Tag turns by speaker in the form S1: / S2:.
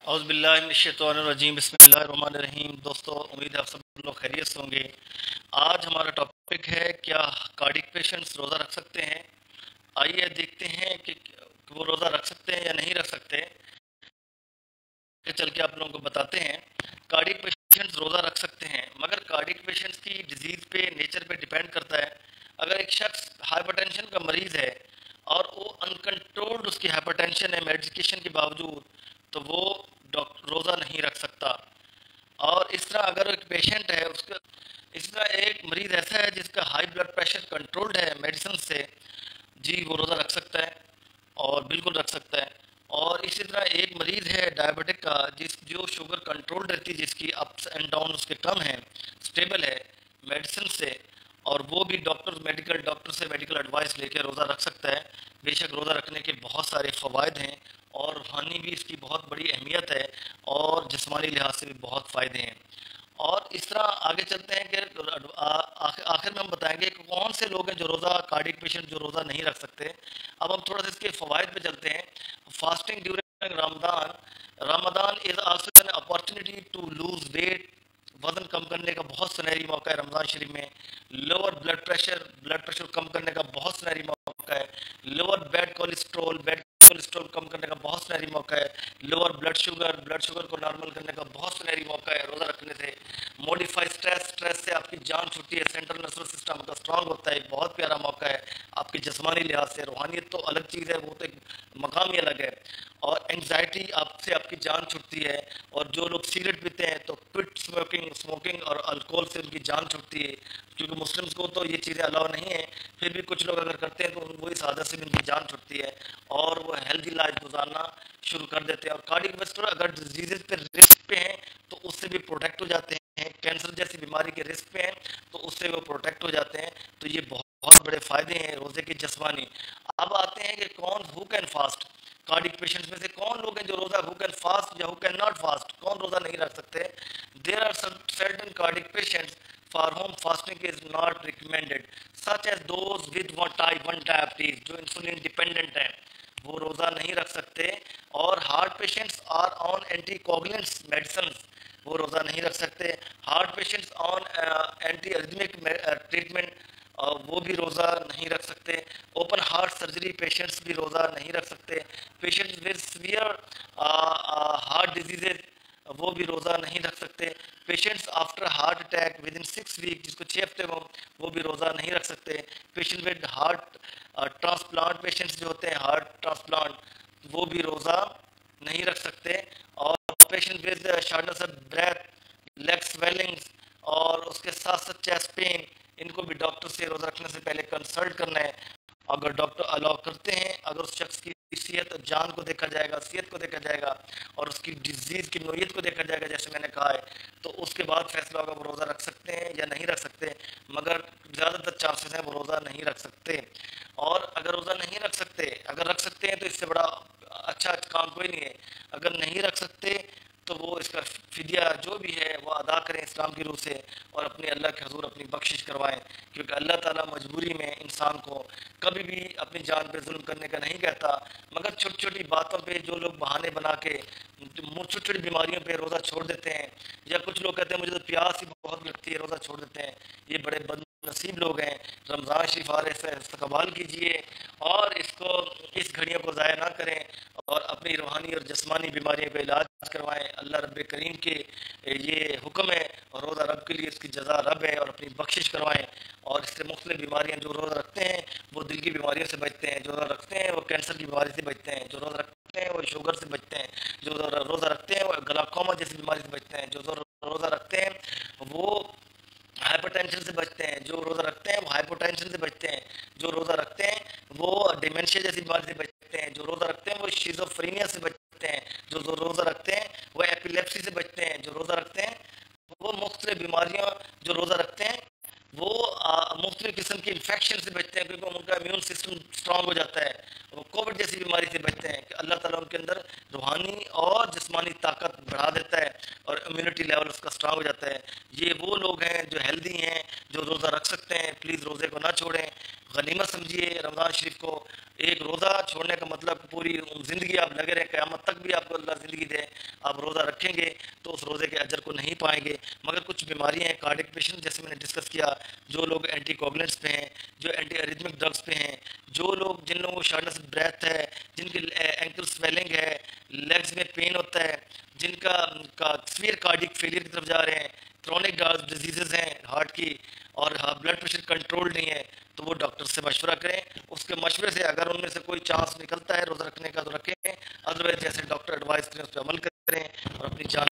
S1: औज़ुबिल्लाहिमिनश्शैतानिर्रजीम बिस्मिल्लाहिर्रहमानिर्रहीम। दोस्तों, उम्मीद है आप सब लोग खैरियत से होंगे। आज हमारा टॉपिक है, क्या कार्डियक पेशेंट्स रोज़ा रख सकते हैं। आइए देखते हैं कि वो रोज़ा रख सकते हैं या नहीं रख सकते। चल के आप लोगों को बताते हैं। कार्डियक पेशेंट्स रोज़ा रख सकते हैं, मगर कार्डियक पेशेंट्स की डिजीज़ पे, नेचर पे डिपेंड करता है। अगर एक शख्स हाइपरटेंशन का मरीज़ है और वो अनकंट्रोल्ड उसकी हाइपरटेंशन है मेडिकेशन के बावजूद, तो वो डॉक्टर रोज़ा नहीं रख सकता। और इस तरह अगर एक पेशेंट है उसका, इस तरह एक मरीज़ ऐसा है जिसका हाई ब्लड प्रेशर कंट्रोल्ड है मेडिसिन से, जी वो रोज़ा रख सकता है और बिल्कुल रख सकता है। और इसी तरह एक मरीज़ है डायबिटिक का, जो शुगर कंट्रोल रहती है, जिसकी अप्स एंड डाउन उसके कम हैं, स्टेबल है मेडिसिन से, और वो भी डॉक्टर से मेडिकल एडवाइस लेकर रोज़ा रख सकता है। बेशक रोज़ा रखने के बहुत सारे फ़वाइद हैं और रूहानी भी इसकी बहुत बड़ी अहमियत है और जिस्मानी लिहाज से भी बहुत फ़ायदे हैं। और इस तरह आगे चलते हैं कि आखिर में हम बताएंगे कि कौन से लोग हैं जो रोज़ा, कार्डियक पेशेंट जो रोज़ा नहीं रख सकते। अब हम थोड़ा सा इसके फ़वाइद पे चलते हैं। Fasting during Ramadan, Ramadan is also an opportunity to lose weight. वज़न कम करने का बहुत सुनहरी मौका है रमज़ान शरीफ में। लोअर ब्लड प्रेशर कम करने का बहुत सुनहरी मौका है। लोअर बैड कोलेस्ट्रॉल कम करने का बहुत सुनहरी मौका है। लोअर ब्लड शुगर को नॉर्मल करने का बहुत सुनहरी मौका है रोज़ा रखने से। मॉडिफाई स्ट्रेस से आपकी जान छुट्टी है, सेंट्रल नर्वस सिस्टम का स्ट्रांग होता है, बहुत प्यारा मौका है आपके जिस्मानी लिहाज से। रूहानियत तो अलग चीज़ है, वो तो एक मकाम ही अलग है। और एंग्जाइटी आपसे आपकी जान छुटती है। और जो लोग सिगरेट पीते हैं तो क्विट स्मोकिंग और अल्कोहल से उनकी जान छुटती है, क्योंकि मुस्लिम्स को तो ये चीज़ें अलाउ नहीं है, फिर भी कुछ लोग अगर करते हैं तो वो इस आदत से भी उनकी जान छुटती है और वो हेल्दी लाइफ गुजारना शुरू कर देते हैं। और कार्डियोवास्कुलर अगर डिजीज़ पे रिस्क पे हैं तो उससे भी प्रोटेक्ट हो जाते हैं। कैंसर जैसी बीमारी के रिस्क पे हैं तो उससे वो प्रोटेक्ट हो जाते हैं। तो ये बहुत बड़े फ़ायदे हैं रोज़े के जिस्मानी। अब आते हैं कि कौन who can fast. Cardiac patients में से कौन लोग हैं जो रोज़ा हु कैन फास्ट या हु कैन नॉट फास्ट, कौन रोज़ा नहीं रख सकते। There are certain cardiac patients for whom fasting is not recommended, such as those with type 1 diabetes, जो इंसुलिन डिपेंडेंट हैं, वो रोज़ा नहीं रख सकते। और heart patients are on anticoagulants medicine, वो रोज़ा नहीं रख सकते। Heart patients on anti arrhythmic treatment, वो भी रोज़ा नहीं रख सकते। ओपन हार्ट सर्जरी पेशेंट्स भी रोज़ा नहीं रख सकते। Patients with severe heart diseases, वो भी रोज़ा नहीं रख सकते। Patients after heart attack within 6 week, जिसको 6 हफ्ते में, वो भी रोज़ा नहीं रख सकते। Patient with heart transplant, patients जो होते हैं हार्ट ट्रांसप्लांट, वो भी रोज़ा नहीं रख सकते। और patient with shortness of breath, leg swellings और उसके साथ साथ चेस्ट पेन, इनको भी डॉक्टर से रोज़ा रखने से पहले कंसल्ट करना है। अगर डॉक्टर अलाउ करते हैं, अगर उस शख्स की सेहत जान को देखा जाएगा, सेहत को देखा जाएगा और उसकी डिजीज़ की नोयत को देखा जाएगा, जैसे मैंने कहा है, तो उसके बाद फैसला होगा वो रोज़ा रख सकते हैं या नहीं रख सकते। मगर ज़्यादातर चांसेस हैं वो रोज़ा नहीं रख सकते। और अगर रोज़ा नहीं रख सकते, अगर रख सकते हैं तो इससे बड़ा अच्छा काम कोई नहीं है। अगर नहीं रख सकते तो वो इसका फिदिया जो भी है वो अदा करें इस्लाम की रूह से और अपने अल्लाह के हजूर अपनी बख्शिश करवाएं, क्योंकि अल्लाह ताला मजबूरी में इंसान को कभी भी अपनी जान पे जुल्म करने का नहीं कहता। मगर छोटी छोटी बातों पे जो लोग बहाने बना के छोटी छोटी बीमारियों पे रोज़ा छोड़ देते हैं, या कुछ लोग कहते हैं मुझे तो प्यास ही बहुत लगती है, रोज़ा छोड़ देते हैं, ये बड़े बदनसीब लोग हैं। रमज़ान शरीफ आ रहे से इस्तकबाल कीजिए और इसको, इस घड़ियों को ज़ाया ना करें और अपनी रूहानी और जिस्मानी बीमारियों का इलाज करवाएं। अल्लाह रब्बे करीम के ये हुक्म है और रोज़ा रब के लिए इसकी जज़ा रब है, और अपनी बख्शिश करवाएं। और इससे मुख्तलिफ बीमारियाँ, जो रोज़ा रखते हैं वो दिल की बीमारियों से बचते हैं, जो रोज़ा रखते हैं वो कैंसर की बीमारी से बचते हैं, जो रोज़ा रखते हैं वो शुगर से बचते हैं, जो रोज़ा रखते हैं वो ग्लाकोमा जैसी बीमारी से बचते हैं, जो रोज़ा रखते हैं वो हाइपरटेंशन से बचते हैं, जो रोज़ा रखते हैं वो हाइपोटेंशन से बचते हैं, जो रोज़ा रखते हैं वो डिमेंशिया जैसी बीमारी से बचते हैं, जो रोज़ा रखते हैं वो शिज़ोफ्रेनिया से बचते हैं, जो रोज़ा रखते हैं वो एपिलेप्सी से बचते हैं, जो रोज़ा रखते हैं वो मुख्तलिफ बीमारियाँ, जो रोज़ा रखते हैं वो मुख्तलिफ किस्म की इन्फेक्शन से बचते हैं, क्योंकि उनका इम्यून सिस्टम स्ट्रांग हो जाता है। वो कोविड जैसी बीमारी से बचते हैं कि अल्लाह ताला उनके अंदर रूहानी और जिस्मानी ताकत बढ़ा देता है और इम्यूनिटी लेवल उसका स्ट्रांग हो जाता है। ये वो लोग हैं जो हेल्दी हैं, जो रोज़ा रख सकते हैं। प्लीज़ रोज़े को ना छोड़ें, गनीमत समझिए रमज़ान शरीफ को। एक रोज़ा छोड़ने का मतलब पूरी ज़िंदगी आप लगे रहें, क़यामत तक भी आपको अल्लाह ज़िंदगी दे, आप रोज़ा रखेंगे तो उस रोज़े के अजर को नहीं पाएंगे। मगर कुछ बीमारियां हैं कार्डिक पेशेंट, जैसे मैंने डिस्कस किया, जो लोग एंटीकोगुलेंट्स पे हैं, जो एंटी एरिथमिक ड्रग्स पे हैं, जो लोग जिन लोगों को शॉर्टनेस ऑफ ब्रेथ है, जिनकी एंकल स्वेलिंग है, लेग्स में पेन होता है, जिनका सीवियर कार्डिक फेलियर की तरफ जा रहे हैं, क्रॉनिक डिजीज़ हैं हार्ट की, और ब्लड प्रेशर कंट्रोल नहीं है, तो वो डॉक्टर से मशवरा करें। उसके मशवरे से अगर उनमें से कोई चांस निकलता है रोज़ा रखने का तो रखें, अदरवाइज जैसे डॉक्टर